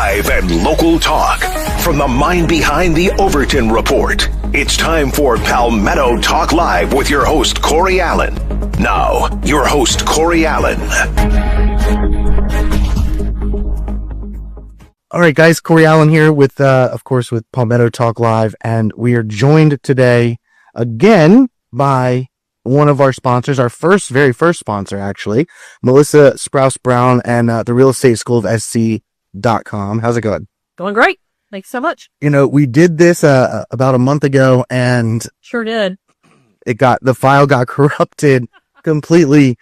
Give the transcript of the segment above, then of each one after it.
Live and local talk from the mind behind the Overton Report. It's time for Palmetto Talk Live with your host, Corey Allen. Now, your host, Corey Allen. All right, guys, Corey Allen here with, of course, with Palmetto Talk Live, and we are joined today again by one of our sponsors, our very first sponsor, actually, Melissa Sprouse Browne and the Real Estate School of SC.com. How's it going? Going great. Thanks so much. You know, we did this about a month ago, and sure did. The file got corrupted completely.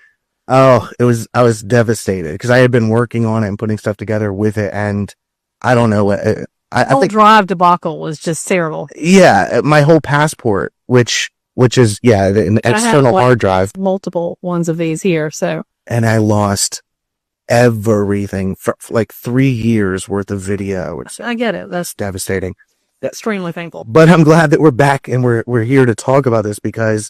I was devastated because I had been working on it and putting stuff together with it, and I don't know what I think drive debacle was just terrible. Yeah, my whole passport, which is an external hard drive, multiple ones of these here. So, and I lost everything for like 3 years worth of video. I get it. That's devastating. Extremely painful. But I'm glad that we're back and we're here to talk about this because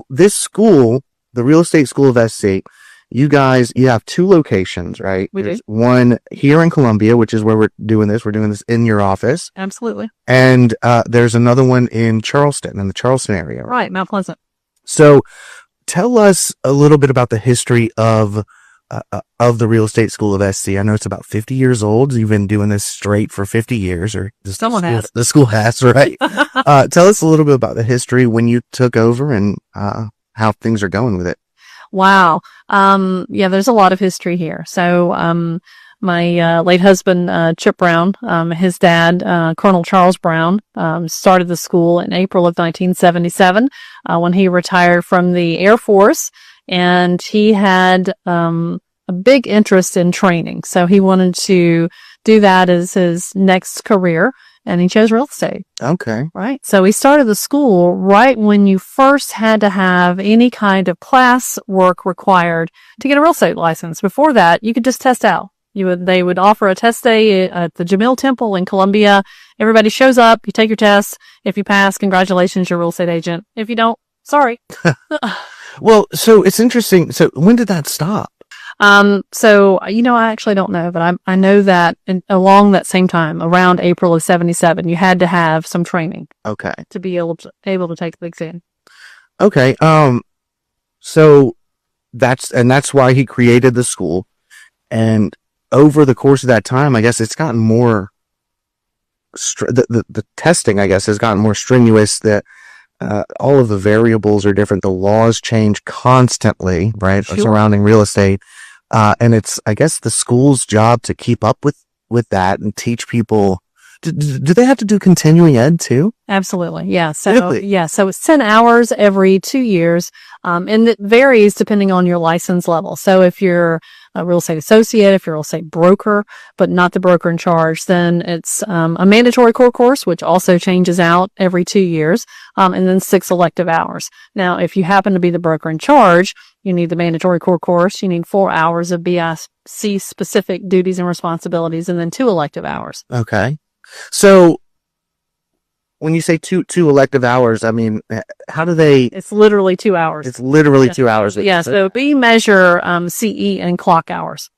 this school, the Real Estate School of SC, you have two locations, right? There's one here in Columbia, which is where we're doing this. We're doing this in your office. Absolutely. And there's another one in Charleston, in the Charleston area. Right, Mount Pleasant. So tell us a little bit about the history of the Real Estate School of SC. I know it's about 50 years old. You've been doing this straight for 50 years, or the school has, right? Tell us a little bit about the history when you took over and how things are going with it. Wow. There's a lot of history here. So, my late husband, Chip Browne, his dad, Colonel Charles Browne, started the school in April of 1977 when he retired from the Air Force, and he had a big interest in training. So he wanted to do that as his next career, and he chose real estate. Okay. Right. So we started the school right when you first had to have any kind of class work required to get a real estate license. Before that, you could just test out. They would offer a test day at the Jamil Temple in Columbia. Everybody shows up. You take your test. If you pass, congratulations, you're a real estate agent. If you don't, sorry. Well, so it's interesting. So when did that stop? I actually don't know, but I know that along that same time, around April of 77, you had to have some training. Okay. To be able to take the exam. Okay. So that's why he created the school. And over the course of that time, I guess it's gotten more, the testing, I guess, has gotten more strenuous. That all of the variables are different. The laws change constantly, right? Sure. Surrounding real estate. And it's, I guess, the school's job to keep up with that and teach people. Do they have to do continuing ed too? Absolutely. Yeah. So, really? Yeah. So it's 10 hours every 2 years. And it varies depending on your license level. So if you're a real estate associate, if you're a real estate broker, but not the broker in charge, then it's a mandatory core course, which also changes out every 2 years, and then 6 elective hours. Now, if you happen to be the broker in charge, you need the mandatory core course, you need 4 hours of BIC specific duties and responsibilities, and then 2 elective hours. Okay. So when you say two elective hours, I mean, how do they? It's literally 2 hours. It's literally 2 hours. Yeah. So we measure CE and clock hours.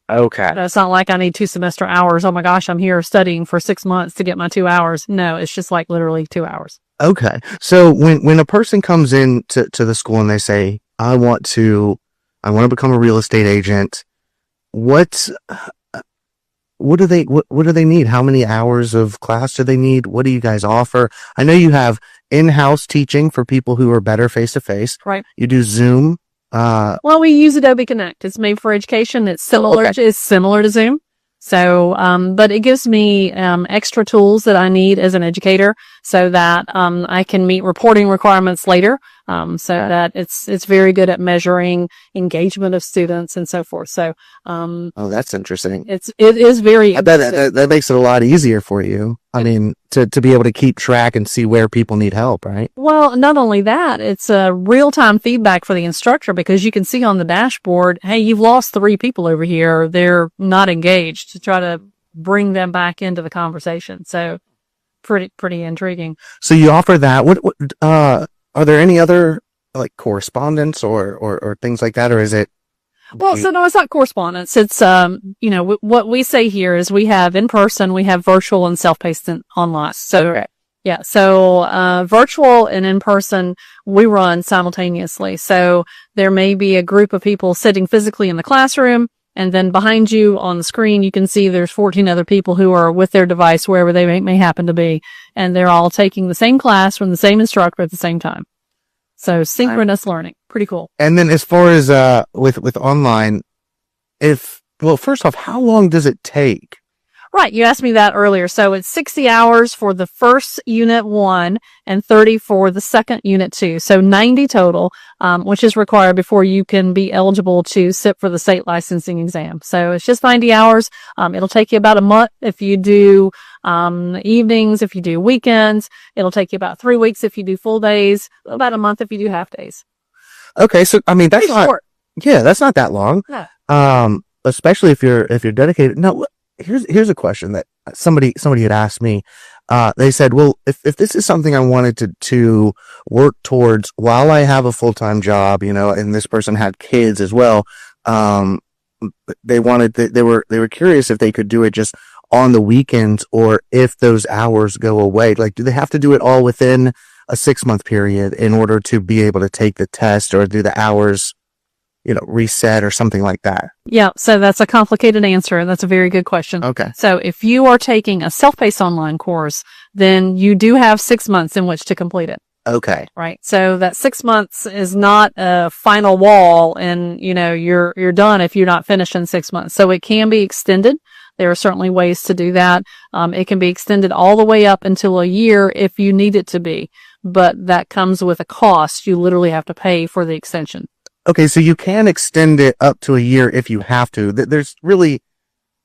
Okay. So it's not like I need 2 semester hours. Oh my gosh, I'm here studying for 6 months to get my 2 hours. No, it's just like literally 2 hours. Okay. So when a person comes in to the school and they say, I want to become a real estate agent, what do they need? How many hours of class do they need? What do you guys offer? I know you have in-house teaching for people who are better face-to-face. Right. You do Zoom. Well, we use Adobe Connect. It's made for education. It's similar to Zoom. So, but it gives me extra tools that I need as an educator so that I can meet reporting requirements later. So that it's very good at measuring engagement of students and so forth. So, that's interesting. It is very. That makes it a lot easier for you. I mean, to be able to keep track and see where people need help, right? Well, not only that, it's a real-time feedback for the instructor because you can see on the dashboard, hey, you've lost 3 people over here. They're not engaged, to try to bring them back into the conversation. So pretty intriguing. So you offer that. What are there any other like correspondence or things like that, or is it Well, so no, it's not correspondence. It's, what we say here is we have in person, we have virtual and self-paced and online. So, yeah. So, virtual and in person, we run simultaneously. So there may be a group of people sitting physically in the classroom. And then behind you on the screen, you can see there's 14 other people who are with their device wherever they may happen to be. And they're all taking the same class from the same instructor at the same time. So synchronous learning. Pretty cool. And then as far as, with online, first off, how long does it take? Right. You asked me that earlier. So it's 60 hours for the first unit 1 and 30 for the second unit 2. So 90 total, which is required before you can be eligible to sit for the state licensing exam. So it's just 90 hours. It'll take you about a month if you do, evenings, if you do weekends. It'll take you about 3 weeks if you do full days, about a month if you do half days. Okay. So, I mean, that's Pretty short. that's not that long. No. Especially if you're dedicated. No, here's a question that somebody had asked me. They said, well, if this is something I wanted to work towards while I have a full-time job, and this person had kids as well, they were curious if they could do it just on the weekends or if those hours go away. Like, do they have to do it all within a 6-month period in order to be able to take the test, or do the hours, reset or something like that? Yeah. So that's a complicated answer. That's a very good question. Okay. So if you are taking a self-paced online course, then you do have 6 months in which to complete it. Okay. Right. So that 6 months is not a final wall and, you're done if you're not finished in 6 months. So it can be extended. There are certainly ways to do that. It can be extended all the way up until a year if you need it to be, but that comes with a cost. You literally have to pay for the extension. Okay, so you can extend it up to a year if you have to.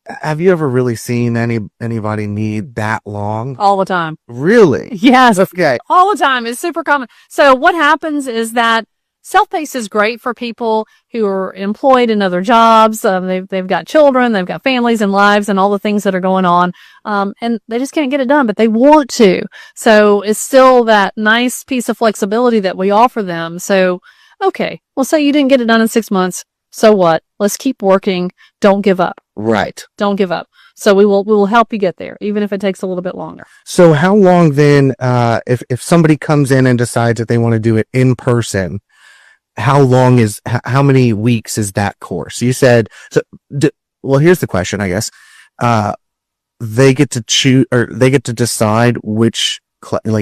Have you ever really seen anybody need that long? All the time. Really? Yes. Okay. All the time. It's super common. So what happens is that self-paced is great for people who are employed in other jobs. They've got children, they've got families and lives and all the things that are going on. And they just can't get it done, but they want to. So it's still that nice piece of flexibility that we offer them. So, okay, well, say you didn't get it done in 6 months. So what? Let's keep working. Don't give up. Right. Don't give up. So we will help you get there, even if it takes a little bit longer. So how long then, if somebody comes in and decides that they want to do it in person, how many weeks is that course? You said, well, here's the question, I guess. They get to choose, or they get to decide which,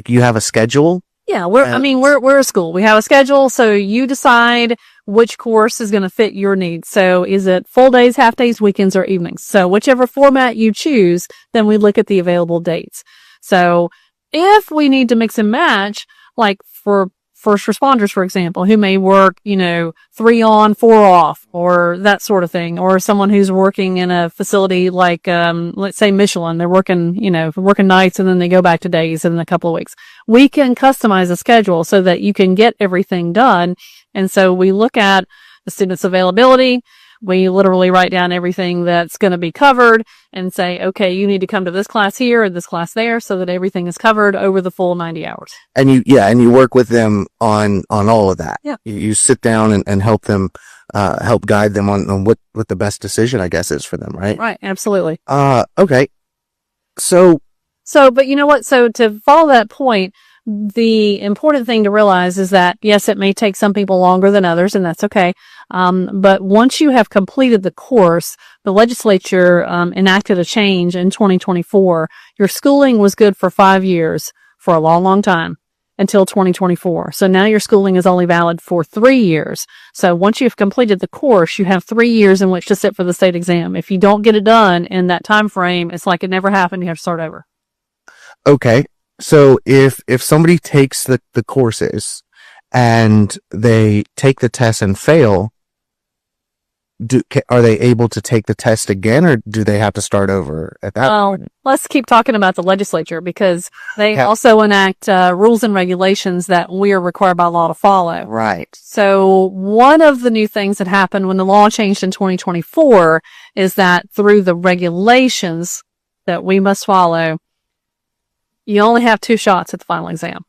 you have a schedule? Yeah, we're a school. We have a schedule, so you decide which course is going to fit your needs. So is it full days, half days, weekends, or evenings? So whichever format you choose, then we look at the available dates. So if we need to mix and match, like for first responders, for example, who may work, 3 on, 4 off, or that sort of thing, or someone who's working in a facility like, let's say Michelin, they're working, working nights and then they go back to days in a couple of weeks. We can customize a schedule so that you can get everything done. And so we look at the student's availability. We literally write down everything that's going to be covered and say, okay, you need to come to this class here or this class there so that everything is covered over the full 90 hours. And you work with them on all of that. Yeah. You sit down and help them, help guide them on what the best decision, I guess, is for them, right? Right. Absolutely. Okay. So, but you know what? So to follow that point, the important thing to realize is that, yes, it may take some people longer than others, and that's okay. But once you have completed the course, the legislature enacted a change in 2024. Your schooling was good for 5 years for a long, long time until 2024. So now your schooling is only valid for 3 years. So once you've completed the course, you have 3 years in which to sit for the state exam. If you don't get it done in that time frame, it's like it never happened. You have to start over. Okay. So if somebody takes the courses and they take the test and fail, are they able to take the test again, or do they have to start over at that point? Let's keep talking about the legislature, because they also enact rules and regulations that we are required by law to follow. Right. So one of the new things that happened when the law changed in 2024 is that through the regulations that we must follow, you only have 2 shots at the final exam.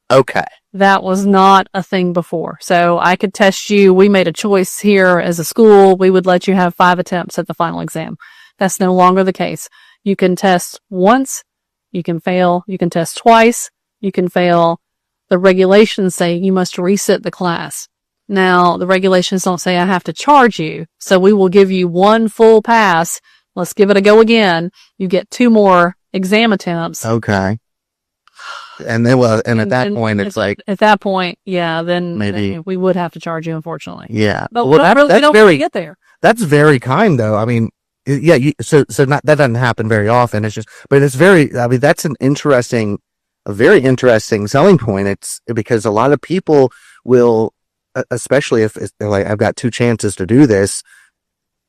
Okay. That was not a thing before. So I could test you. We made a choice here as a school. We would let you have 5 attempts at the final exam. That's no longer the case. You can test once, you can fail, you can test twice, you can fail. The regulations say you must resit the class. Now, the regulations don't say I have to charge you. So we will give you 1 full pass. Let's give it a go again. You get 2 more exam attempts. Okay. And then, well, and at that point, it's like, at that point, yeah, then maybe we would have to charge you, unfortunately. Yeah. But well, we don't really get there. That's very kind, though. I mean, yeah. So not that doesn't happen very often. It's just, but it's very. I mean, that's a very interesting selling point. It's because a lot of people will, especially if they're like, I've got 2 chances to do this.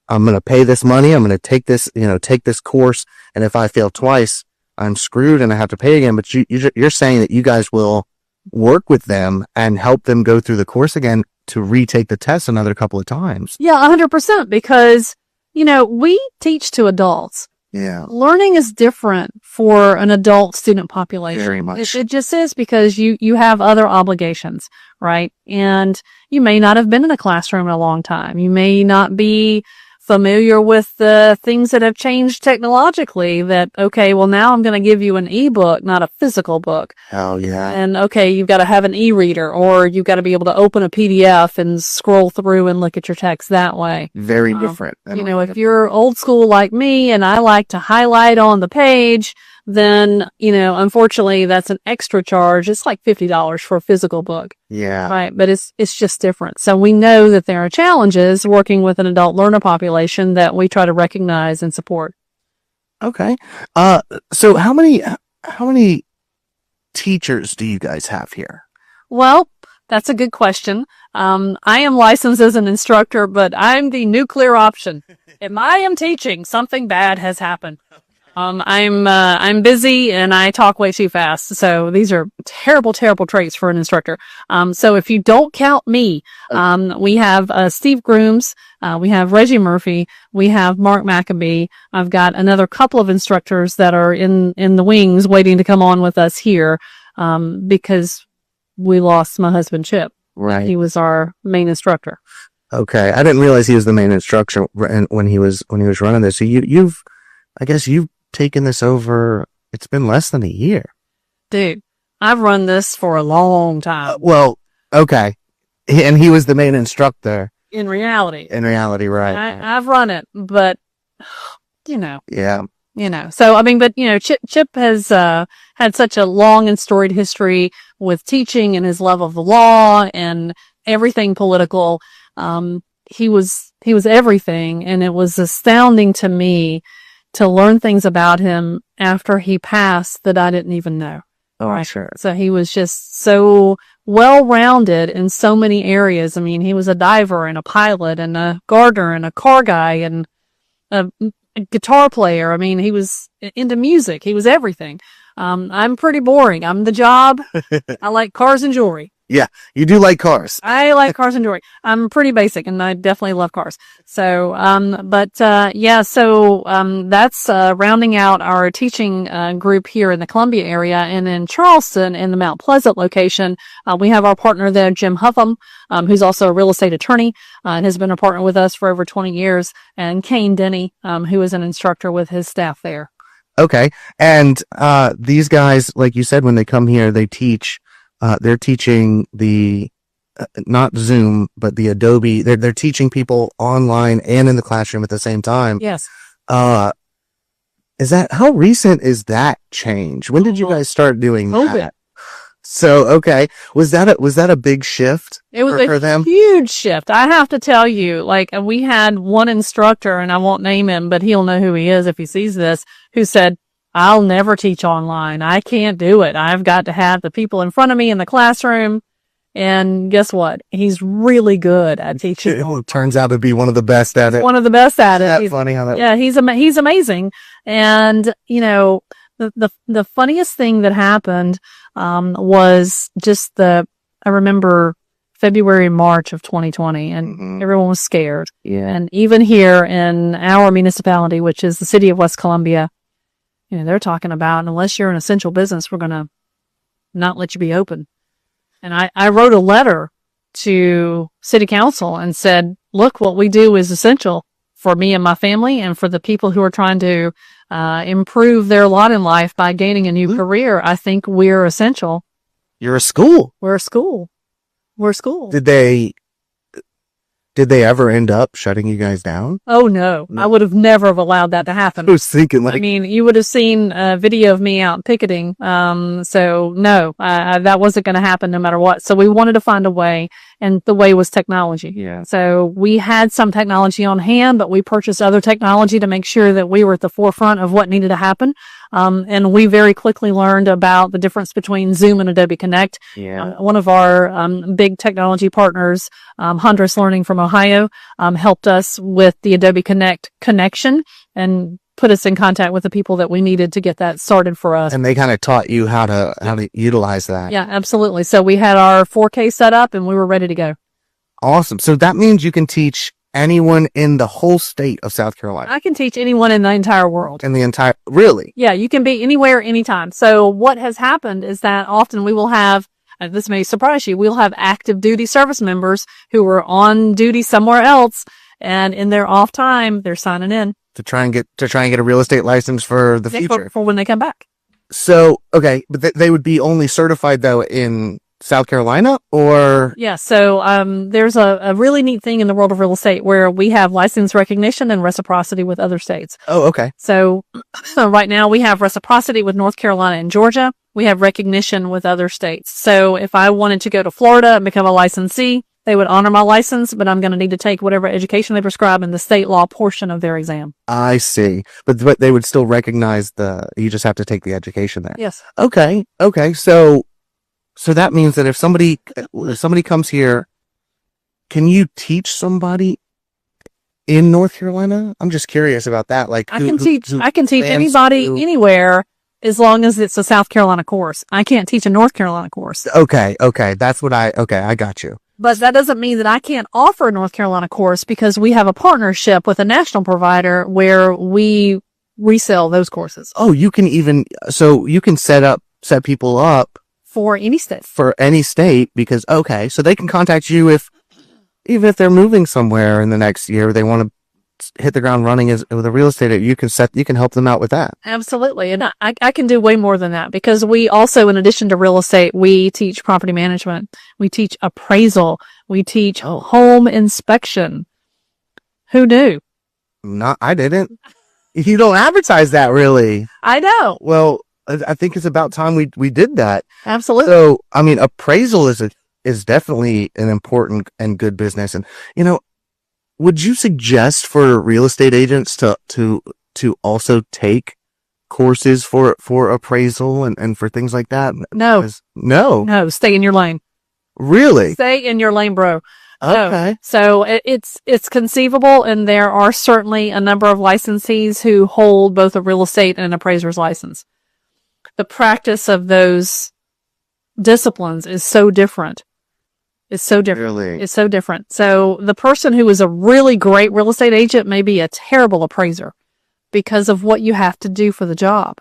I'm going to pay this money. I'm going to take this course, and if I fail twice, I'm screwed and I have to pay again. But you're saying that you guys will work with them and help them go through the course again to retake the test another couple of times. Yeah, 100%. Because, we teach to adults. Yeah. Learning is different for an adult student population. Very much. It just is, because you have other obligations, right? And you may not have been in a classroom in a long time. You may not be familiar with the things that have changed technologically, that, okay, well, now I'm going to give you an ebook, not a physical book. Hell yeah. And okay, you've got to have an e-reader, or you've got to be able to open a PDF and scroll through and look at your text that way. Very different. If you're old school like me and I like to highlight on the page, then, unfortunately that's an extra charge. It's like $50 for a physical book. Yeah. Right. But it's just different. So we know that there are challenges working with an adult learner population that we try to recognize and support. Okay. So how many teachers do you guys have here? Well, that's a good question. I am licensed as an instructor, but I'm the nuclear option. If I am teaching, something bad has happened. I'm busy and I talk way too fast. So these are terrible, terrible traits for an instructor. So if you don't count me, we have, Steve Grooms, we have Reggie Murphy, we have Mark McAbee. I've got another couple of instructors that are in the wings waiting to come on with us here, because we lost my husband, Chip. Right. He was our main instructor. Okay. I didn't realize he was the main instructor when he was running this. So you've taken this over. It's been less than a year. Dude, I've run this for a long time. Well, okay. And he was the main instructor. In reality, right. I've run it, but Yeah. So, I mean, but, Chip has, had such a long and storied history with teaching and his love of the law and everything political. He was everything. And it was astounding to me to learn things about him after he passed that I didn't even know. Oh, right. Sure. So he was just so well-rounded in so many areas. I mean, he was a diver and a pilot and a gardener and a car guy and a guitar player. I mean, he was into music. He was everything. I'm pretty boring. I'm the job. I like cars and jewelry. Yeah, you do like cars. I like cars and jewelry. I'm pretty basic and I definitely love cars. So, that's, rounding out our teaching, group here in the Columbia area. And in Charleston, in the Mount Pleasant location, we have our partner there, Jim Huffam, who's also a real estate attorney, and has been a partner with us for over 20 years. And Kane Denny, who is an instructor with his staff there. Okay. And, these guys, like you said, when they come here, they teach. They're teaching the, not Zoom, but the Adobe. They're teaching people online and in the classroom at the same time. Yes. How recent is that change? When did you guys start doing that? So, okay. Was that a big shift? It was for them? Huge shift. I have to tell you, we had one instructor, and I won't name him, but he'll know who he is if he sees this, who said, I'll never teach online. I can't do it. I've got to have the people in front of me in the classroom. And guess what? He's really good at teaching. It turns out to be one of the best at it. One of the best at it. That's funny how that. Yeah, he's amazing. And the funniest thing that happened was just I remember February, March of 2020, and everyone was scared. Yeah. And even here in our municipality, which is the city of West Columbia, they're talking about, unless you're an essential business, we're going to not let you be open. And I wrote a letter to city council and said, look, what we do is essential for me and my family and for the people who are trying to improve their lot in life by gaining a new career. I think we're essential. You're a school. We're a school. We're a school. Did they ever end up shutting you guys down? Oh, no. I would have never have allowed that to happen. I was thinking I mean, you would have seen a video of me out picketing. So no, that wasn't going to happen no matter what. So we wanted to find a way, and the way was technology. Yeah. So we had some technology on hand, but we purchased other technology to make sure that we were at the forefront of what needed to happen. And we very quickly learned about the difference between Zoom and Adobe Connect. Yeah. One of our big technology partners, Hondros Learning from Ohio, helped us with the Adobe Connect connection and put us in contact with the people that we needed to get that started for us. And they kind of taught you how to utilize that. Yeah, absolutely. So we had our 4K set up and we were ready to go. Awesome. So that means you can teach anyone in the whole state of South Carolina. I can teach anyone in the entire world. Really? Yeah, you can be anywhere, anytime. So what has happened is that often we will have, this may surprise you, we'll have active duty service members who are on duty somewhere else, and in their off time, they're signing in. To try and get a real estate license for the future. For when they come back. So, okay, but they would be only certified though in South Carolina, or? Yeah. So, there's a really neat thing in the world of real estate where we have license recognition and reciprocity with other states. Oh, okay. So right now we have reciprocity with North Carolina and Georgia. We have recognition with other states. So if I wanted to go to Florida and become a licensee, they would honor my license, but I'm going to need to take whatever education they prescribe in the state law portion of their exam. I see. But they would still recognize you just have to take the education there. Yes. Okay. So that means that if somebody comes here, can you teach somebody in North Carolina? I'm just curious about that. Like, I can teach anybody anywhere as long as it's a South Carolina course. I can't teach a North Carolina course. Okay. I got you. But that doesn't mean that I can't offer a North Carolina course because we have a partnership with a national provider where we resell those courses. Oh, you can set people up for any state. For any state, because, okay, so they can contact you even if they're moving somewhere in the next year, they want to hit the ground running with a real estate, you can help them out with that. Absolutely. And I can do way more than that because we also, in addition to real estate, we teach property management. We teach appraisal. We teach home inspection. Who knew? I didn't. You don't advertise that, really. I know. Well, I think it's about time we did that. Absolutely. So, I mean, appraisal is definitely an important and good business. And, would you suggest for real estate agents to also take courses for appraisal and for things like that? No. No, stay in your lane. Really? Stay in your lane, bro. Okay. No. So it's conceivable, and there are certainly a number of licensees who hold both a real estate and an appraiser's license. The practice of those disciplines is so different. It's so different. Really? It's so different. So the person who is a really great real estate agent may be a terrible appraiser because of what you have to do for the job.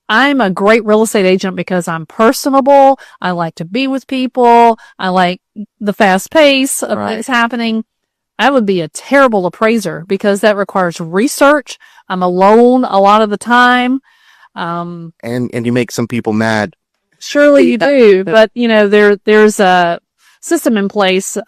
I'm a great real estate agent because I'm personable. I like to be with people. I like the fast pace of what's happening. I would be a terrible appraiser because that requires research. I'm alone a lot of the time. And you make some people mad. Surely you do. But, there's a system in place, the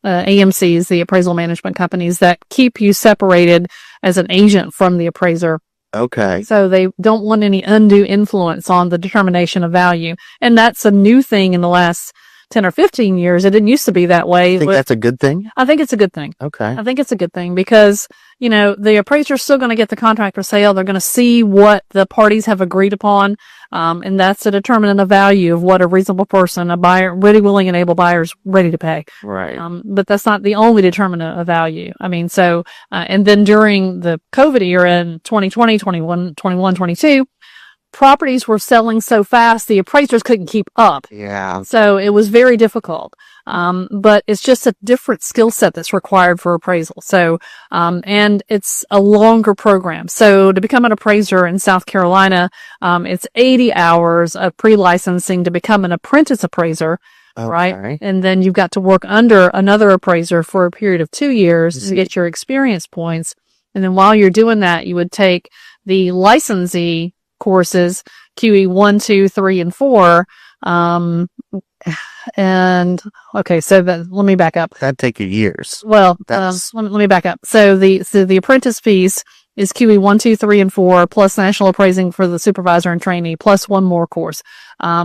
AMCs, the appraisal management companies, that keep you separated as an agent from the appraiser. Okay. So they don't want any undue influence on the determination of value. And that's a new thing in the last 10 or 15 years. It didn't used to be that way. You think that's a good thing? I think it's a good thing. Okay. I think it's a good thing because, the appraiser's still going to get the contract for sale. They're going to see what the parties have agreed upon. And that's a determinant of value of what a reasonable person, a buyer, ready, willing, and able buyer is ready to pay. Right. But that's not the only determinant of value. I mean, and then during the COVID era in 2020, 21, 22, properties were selling so fast, the appraisers couldn't keep up. Yeah. So it was very difficult. But it's just a different skill set that's required for appraisal. So, and it's a longer program. So to become an appraiser in South Carolina, it's 80 hours of pre-licensing to become an apprentice appraiser. Okay. Right. And then you've got to work under another appraiser for a period of 2 years to get your experience points. And then while you're doing that, you would take the licensee courses, QE 1, 2, 3, and 4. And okay, so let me back up. That'd take you years. Well, let me back up. So the apprentice piece is QE 1, 2, 3, and 4 plus national appraising for the supervisor and trainee plus one more course.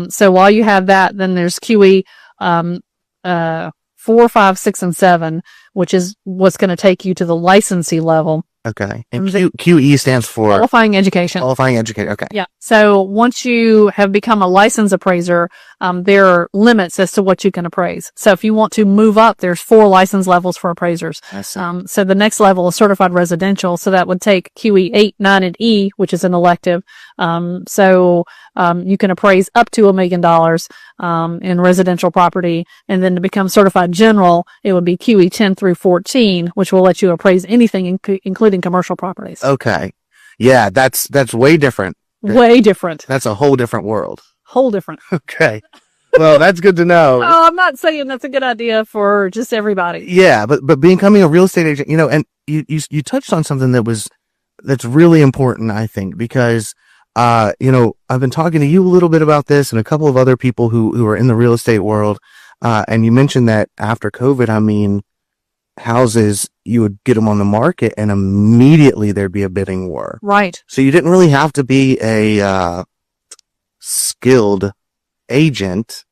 So while you have that, then there's QE 4, 5, 6, and 7, which is what's going to take you to the licensee level. Okay. And QE stands for qualifying education. Qualifying education. Okay. Yeah. So once you have become a licensed appraiser, there are limits as to what you can appraise. So if you want to move up, there's 4 license levels for appraisers. So the next level is certified residential. So that would take QE 8, 9, and E, which is an elective. So you can appraise up to $1 million in residential property. And then to become certified general, it would be QE 10 through 14, which will let you appraise anything, including commercial properties. Okay. Yeah, that's way different. Way different. That's a whole different world. Whole different. Okay. Well, that's good to know. Oh, I'm not saying that's a good idea for just everybody. Yeah, but becoming a real estate agent, and you touched on something that's really important, I think, because I've been talking to you a little bit about this and a couple of other people who are in the real estate world, and you mentioned that after COVID, houses, you would get them on the market and immediately there'd be a bidding war. Right. So you didn't really have to be a skilled agent,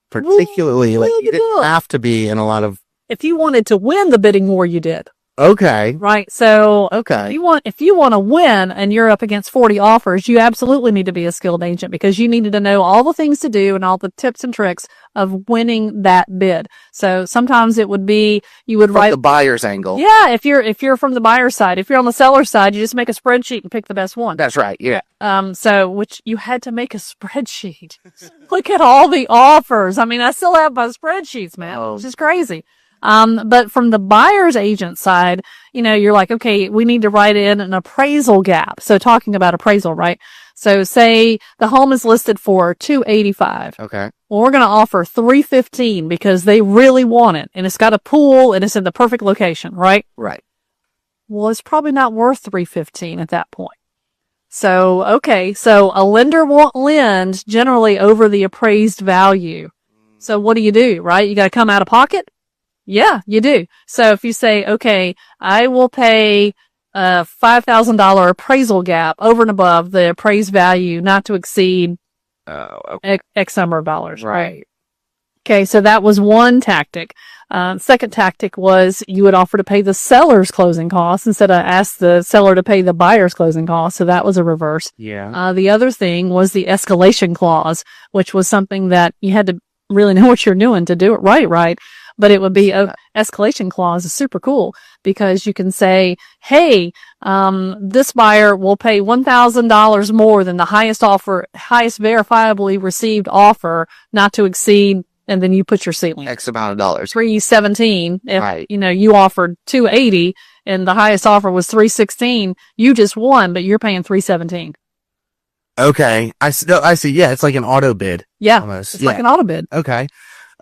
particularly. You didn't have to be in a lot of. If you wanted to win the bidding war, you did. Okay. Right. So okay. If you want to win and you're up against 40 offers, you absolutely need to be a skilled agent because you needed to know all the things to do and all the tips and tricks of winning that bid. So sometimes it would be, you would write the buyer's angle. Yeah. If you're from the buyer's side, if you're on the seller's side, you just make a spreadsheet and pick the best one. That's right. Yeah. So which you had to make a spreadsheet. Look at all the offers. I still have my spreadsheets, man, which is crazy. But from the buyer's agent side, you're like, okay, we need to write in an appraisal gap. So talking about appraisal, right? So say the home is listed for $285. Okay. Well, we're going to offer $315 because they really want it and it's got a pool and it's in the perfect location, right? Right. Well, it's probably not worth $315 at that point. So, okay. So a lender won't lend generally over the appraised value. So what do, right? You got to come out of pocket? Yeah, you do. So if you say, okay, I will pay a $5,000 appraisal gap over and above the appraised value not to exceed X number of dollars. Right. Okay. So that was one tactic. Second tactic was you would offer to pay the seller's closing costs instead of ask the seller to pay the buyer's closing costs. So that was a reverse. Yeah. The other thing was the escalation clause, which was something that you had to really know what you're doing to do it right. But it would be escalation clause is super cool because you can say, hey, this buyer will pay $1,000 more than the highest verifiably received offer not to exceed. And then you put your ceiling. X amount of dollars. 317. If, right. You offered 280 and the highest offer was 316, you just won, but you're paying 317. Okay. I see. Yeah. It's like an auto bid. Yeah. Almost. It's like an auto bid.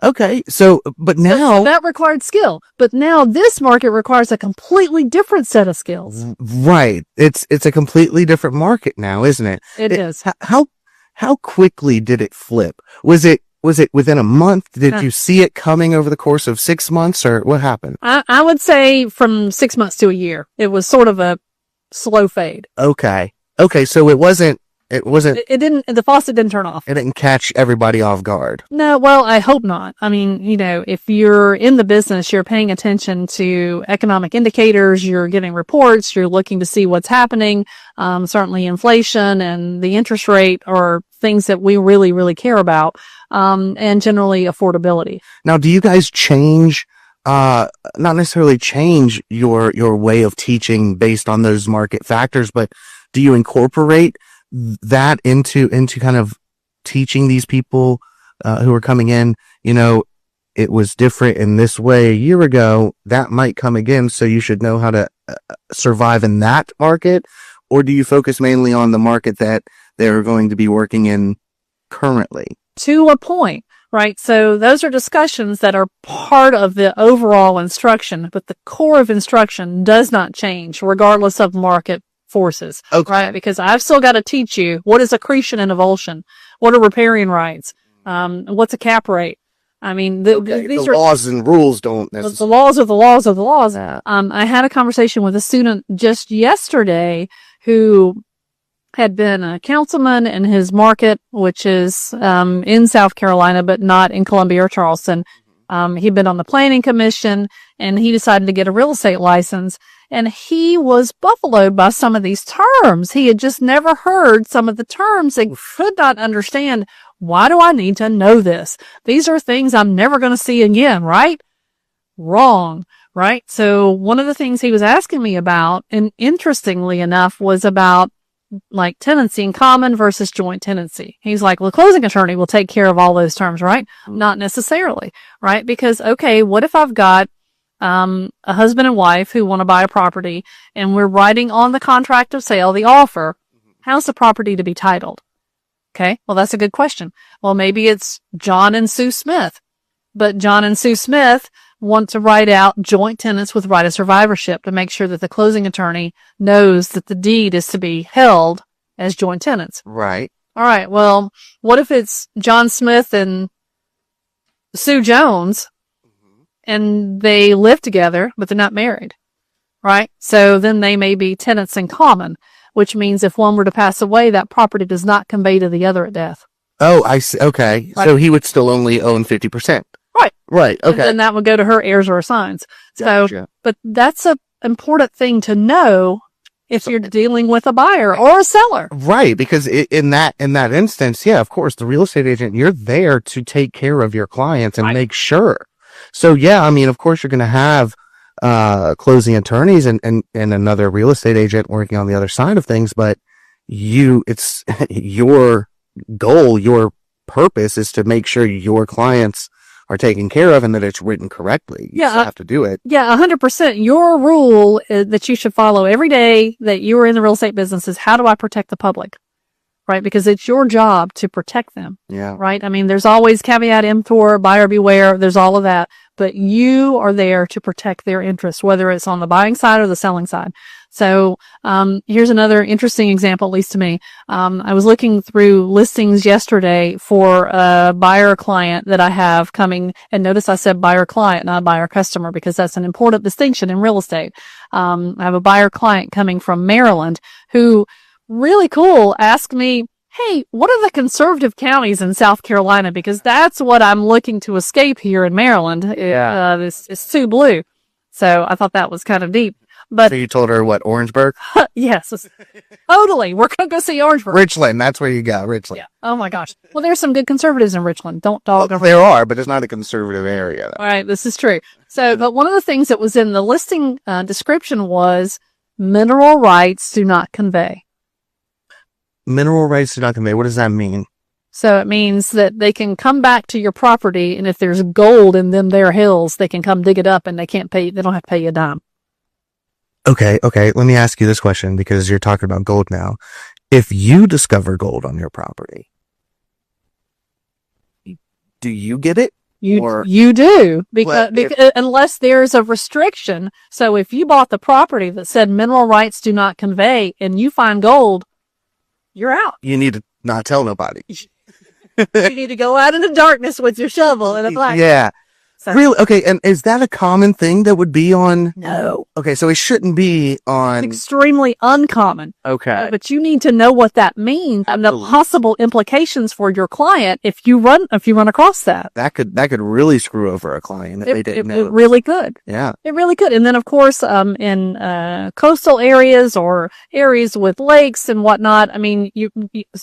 Okay. So, but now. So that required skill. But now this market requires a completely different set of skills. Right. It's a completely different market now, isn't it? It is. How quickly did it flip? Was it within a month? Did you see it coming over the course of 6 months or what happened? I would say from 6 months to a year. It was sort of a slow fade. Okay. So the faucet didn't turn off. It didn't catch everybody off guard. No, well, I hope not. If you're in the business, you're paying attention to economic indicators, you're getting reports, you're looking to see what's happening. Certainly inflation and the interest rate are things that we really, really care about. And generally affordability. Now, do you guys change, not necessarily change your way of teaching based on those market factors, but do you incorporate that into kind of teaching these people who are coming in, it was different in this way a year ago, that might come again. So you should know how to survive in that market. Or do you focus mainly on the market that they're going to be working in currently? To a point, right? So those are discussions that are part of the overall instruction, but the core of instruction does not change regardless of market forces, Okay. right? Because I've still got to teach you what is accretion and avulsion, what are riparian rights, what's a cap rate. I mean, these the are laws and rules don't necessarily. the laws of the laws of the laws. I had a conversation with a student just yesterday who had been a councilman in his market, which is in South Carolina, but not in Columbia or Charleston. He'd been on the planning commission, and he decided to get a real estate license. And he was buffaloed by some of these terms. He had just never heard some of the terms and could not understand, why do I need to know this? These are things I'm never going to see again, right? Wrong, right? So one of the things he was asking me about, and interestingly enough, was about like tenancy in common versus joint tenancy. He's like, well, the closing attorney will take care of all those terms, right? Not necessarily, right? Because, okay, what if I've got a husband and wife who want to buy a property and we're writing on the contract of sale, the offer, how's the property to be titled? Okay. Well, that's a good question. Well, maybe it's John and Sue Smith, but John and Sue Smith want to write out joint tenants with right of survivorship to make sure that the closing attorney knows that the deed is to be held as joint tenants. Right. All right. Well, what if it's John Smith and Sue Jones and they live together, but they're not married? Right. So then they may be tenants in common, which means if one were to pass away, that property does not convey to the other at death. Oh, I see. Okay. Right. So he would still only own 50%. Right. Right. Okay. And then that would go to her heirs or assigns. So, Gotcha. but that's a important thing to know if you're dealing with a buyer or a seller. Right. Because in that instance, yeah, of course, the real estate agent, you're there to take care of your clients and Right. make sure. So yeah, I mean, of course you're going to have, closing attorneys and another real estate agent working on the other side of things, but it's your goal, your purpose is to make sure your clients are taken care of and that it's written correctly. You still have to do it. Yeah, 100%. Your rule that you should follow every day that you are in the real estate business is, how do I protect the public? Right? Because it's your job to protect them. Yeah. Right? I mean, there's always caveat emptor, buyer beware. There's all of that. But you are there to protect their interests, whether it's on the buying side or the selling side. So, here's another interesting example, at least to me. I was looking through listings yesterday for a buyer client that I have coming, and notice I said buyer client, not buyer customer, because that's an important distinction in real estate. I have a buyer client coming from Maryland who, really cool, asked me, hey, what are the conservative counties in South Carolina? Because that's what I'm looking to escape here in Maryland. Yeah. It's too blue. So I thought that was kind of deep. But So you told her what, Orangeburg? yes, totally. We're going to go see Orangeburg. Richland. That's where you go. Richland. Yeah. Oh my gosh. Well, there's some good conservatives in Richland. Don't dog them. There are, but it's not a conservative area. Though. All right. This is true. So, but one of the things that was in the listing description was mineral rights do not convey. Mineral rights do not convey. What does that mean? So it means that they can come back to your property, and if there's gold in them there hills, they can come dig it up and they don't have to pay you a dime. Okay. Let me ask you this question because you're talking about gold now. If you discover gold on your property, do you get it? You do because unless there's a restriction. So if you bought the property that said mineral rights do not convey and you find gold, you're out. You need to not tell nobody. You need to go out in the darkness with your shovel and a black. Yeah. So, Really? Okay. And is that a common thing that would be on? no, Okay. So it shouldn't be on. extremely uncommon. Okay. But you need to know what that means and the Absolutely. possible implications for your client if you run across that. That could really screw over a client if they didn't know. It really could. Yeah. It really could. And then, of course, in coastal areas or areas with lakes and whatnot, I mean, you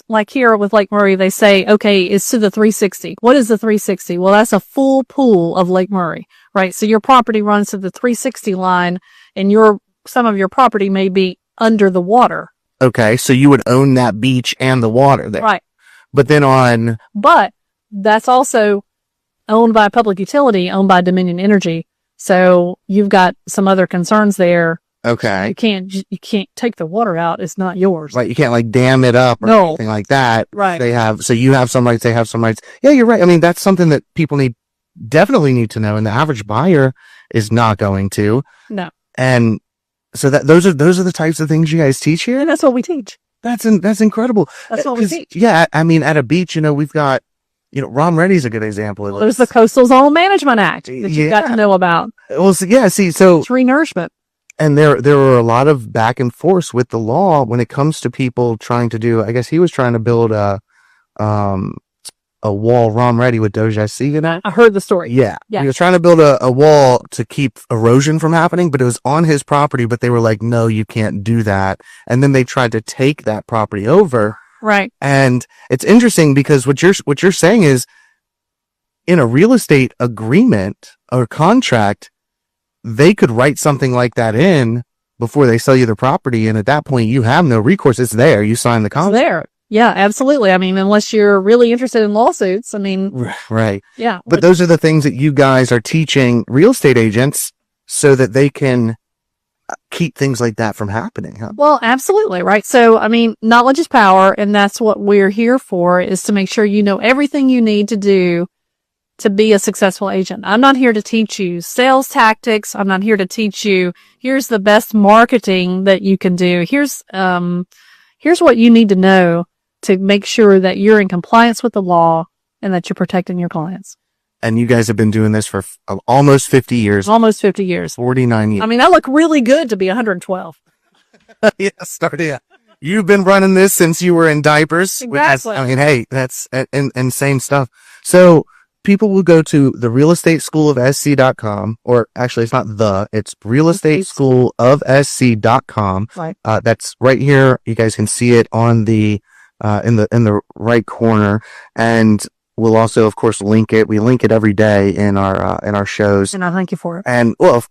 like here with Lake Murray, they say, okay, it's to the 360. What is the 360? Well, that's a full pool of Lake Murray, right? So your property runs to the 360 line, and some of your property may be under the water. Okay. So you would own that beach and the water there. Right. But then But that's also owned by a public utility, owned by Dominion Energy. So you've got some other concerns there. Okay. You can't take the water out. It's not yours. Right. You can't like dam it up or anything like that. Right. So you have some rights, they have some rights. Yeah, you're right. I mean, that's something that people definitely need to know. And the average buyer is not going to. No. And so those are the types of things you guys teach here. And that's what we teach. That's incredible. That's what we teach. Yeah. I mean, at a beach, we've got, Rom Ready's a good example. Well, there's the Coastal Zone Management Act that you've got to know about. Well, so it's re-nourishment. And there were a lot of back and forth with the law when it comes to people trying to do, I guess he was trying to build a wall, Rom Ready, with Doja C in it. I heard the story. Yeah. He was trying to build a wall to keep erosion from happening, but it was on his property, but they were like, no, you can't do that. And then they tried to take that property over. Right. And it's interesting because what you're saying is, in a real estate agreement or contract, they could write something like that in before they sell you the property. And at that point, you have no recourse. It's there. You sign the contract. It's there. Yeah, absolutely. I mean, unless you're really interested in lawsuits, I mean. Right. Yeah. But those are the things that you guys are teaching real estate agents so that they can keep things like that from happening, huh? Well, absolutely. Right. So, I mean, knowledge is power. And that's what we're here for, is to make sure you know everything you need to do to be a successful agent. I'm not here to teach you sales tactics. I'm not here to teach you, here's the best marketing that you can do. Here's what you need to know to make sure that you're in compliance with the law and that you're protecting your clients. And you guys have been doing this for almost 50 years. Almost 50 years. 49 years. I mean, I look really good to be 112. Yeah. You've been running this since you were in diapers. Exactly. I mean, hey, that's insane stuff. So people will go to the realestateschoolofsc.com, or actually it's it's realestateschoolofsc.com. Right. That's right here. You guys can see it on the, in the right corner. And we'll also, of course, link it. We link it every day in our shows. And I thank you for it. And well,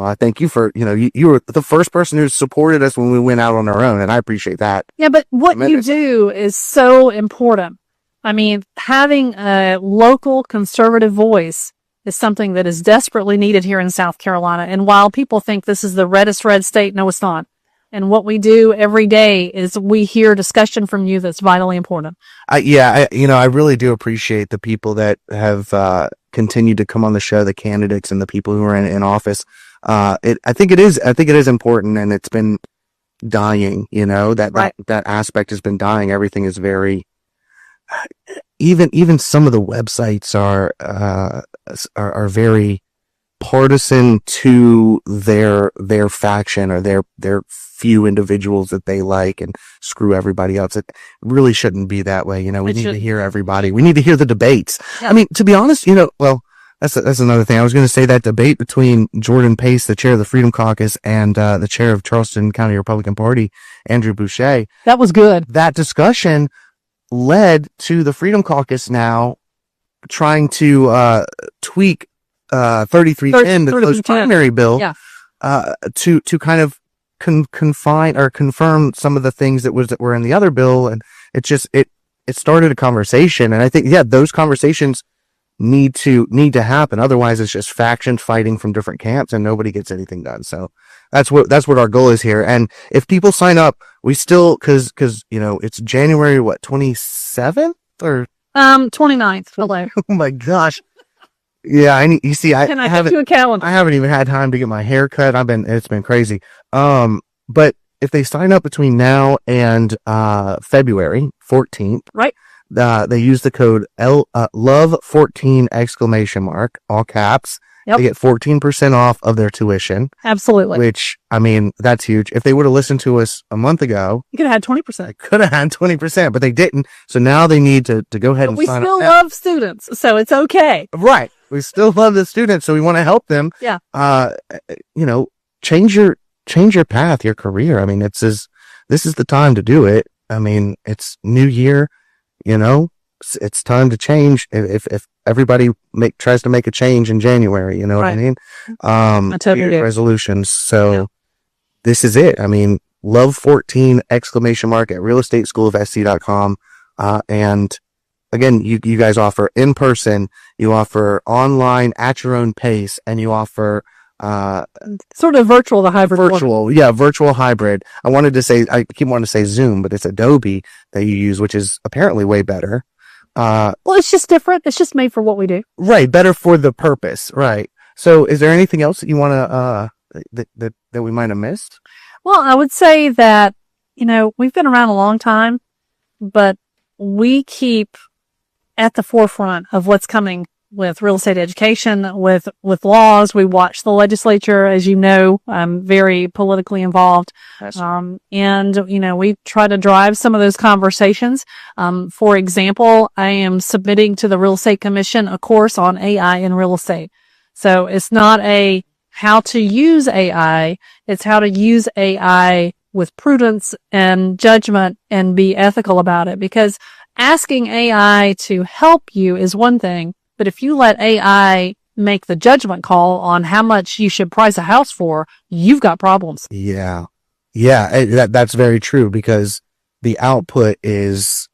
I thank you for, you were the first person who supported us when we went out on our own. And I appreciate that. Yeah. But what you do is so important. I mean, having a local conservative voice is something that is desperately needed here in South Carolina. And while people think this is the reddest red state, no, it's not. And what we do every day is we hear discussion from you that's vitally important. I really do appreciate the people that have continued to come on the show, the candidates and the people who are in office. I think it is important, and it's been dying. That aspect has been dying. Everything is very. Even some of the websites are very partisan to their faction or their few individuals that they like, and screw everybody else. It really shouldn't be that way. We need to hear everybody. We need to hear the debates. Yeah. I mean, to be honest, well, that's another thing. I was going to say that debate between Jordan Pace, the chair of the Freedom Caucus, and the chair of Charleston County Republican Party, Andrew Boucher. That was good. That discussion led to the Freedom Caucus now trying to tweak 3310, the closed primary bill, to kind of confine or confirm some of the things that were in the other bill. And it started a conversation. And I think, those conversations need to happen. Otherwise, it's just factions fighting from different camps and nobody gets anything done. So that's what our goal is here. And if people sign up, we still, cause it's January, 27th or 29th. Hello. Oh my gosh. Yeah. I haven't even had time to get my hair cut. It's been crazy. But if they sign up between now and, February 14th, right. They use the code LOVE14 ! All caps. Yep. They get 14% off of their tuition. Absolutely. Which, I mean, that's huge. If they would have listened to us a month ago, you could have had 20%. I could have had 20%, but they didn't. So now they need to go ahead and sign up. We still love students, so it's okay. Right. We still love the students, so we want to help them. Yeah. Change your path, your career. I mean, this is the time to do it. I mean, it's new year, it's time to change. If everybody tries to make a change in January, you know what I mean? I totally do. Resolutions. So this is it. I mean, love 14 ! At realestateschoolofsc.com. And again, you guys offer in person, you offer online at your own pace, and you offer sort of virtual, the hybrid form. virtual hybrid. I keep wanting to say Zoom, but it's Adobe that you use, which is apparently way better. Well, it's just different. It's just made for what we do. Right. Better for the purpose. Right. So is there anything else that you want to, that we might have missed? Well, I would say that, we've been around a long time, but we keep at the forefront of what's coming with real estate education, with laws. We watch the legislature, as you know. I'm very politically involved. And, we try to drive some of those conversations. For example, I am submitting to the Real Estate Commission a course on AI in real estate. So it's not a how to use AI. It's how to use AI with prudence and judgment and be ethical about it. Because asking AI to help you is one thing, but if you let AI make the judgment call on how much you should price a house for, you've got problems. Yeah. Yeah. That's very true, because the output is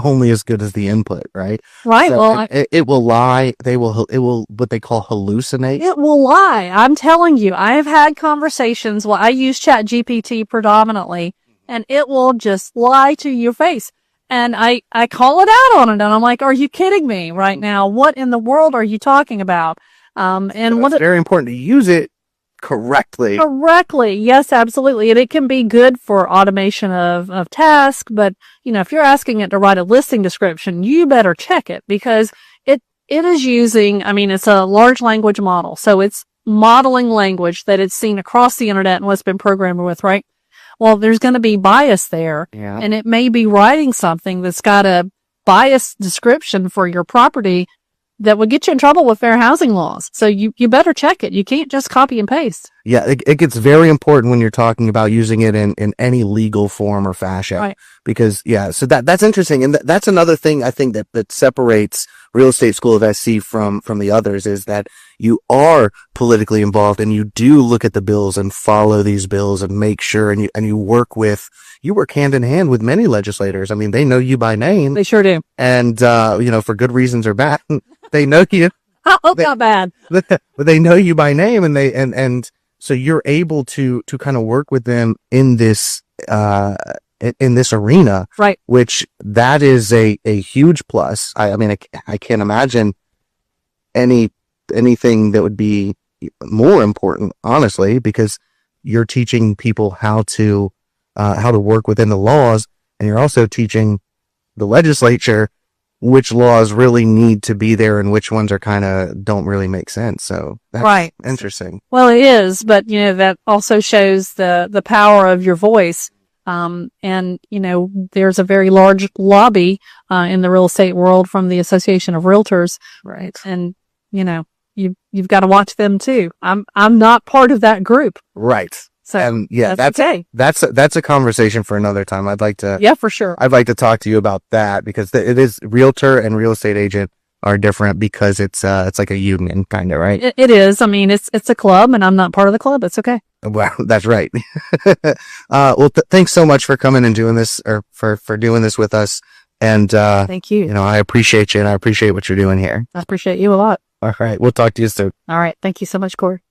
only as good as the input, right? Right. So Well, it will lie. It will what they call hallucinate. It will lie. I'm telling you, I have had conversations. Well, I use ChatGPT predominantly, and it will just lie to your face. And I call it out on it, and I'm like, are you kidding me right now? What in the world are you talking about? It's very important to use it correctly. Correctly. Yes, absolutely. And it can be good for automation of tasks, but if you're asking it to write a listing description, you better check it, because it is using, it's a large language model. So it's modeling language that it's seen across the internet and what's been programmed with, right? Well, there's going to be bias there. Yeah. And it may be writing something that's got a biased description for your property that would get you in trouble with fair housing laws. So you better check it. You can't just copy and paste. Yeah, it gets very important when you're talking about using it in any legal form or fashion. Right. Because, so that's interesting. And that's another thing I think that separates Real Estate School of SC from the others, is that you are politically involved and you do look at the bills and follow these bills and make sure, and you work hand in hand with many legislators. I mean, they know you by name. They sure do. And, for good reasons or bad, they know you. I hope not bad. But they know you by name, and and so you're able to kind of work with them in this arena, right? Which that is a huge plus. I can't imagine anything that would be more important, honestly, because you're teaching people how to work within the laws, and you're also teaching the legislature which laws really need to be there and which ones are kind of don't really make sense. So that's right. Interesting. Well, it is, but that also shows the power of your voice. And there's a very large lobby in the real estate world from the Association of Realtors. Right. And you've got to watch them too. I'm not part of that group. Right. So that's okay. That's a conversation for another time. I'd like to. Yeah, for sure. I'd like to talk to you about that, because it is realtor and real estate agent are different, because it's like a union kind of, right? It is. It's a club, and I'm not part of the club. It's okay. Well, that's right. Well, thanks so much for coming and doing this, or for doing this with us. And thank you. I appreciate you, and I appreciate what you're doing here. I appreciate you a lot. All right. We'll talk to you soon. All right. Thank you so much, Corey.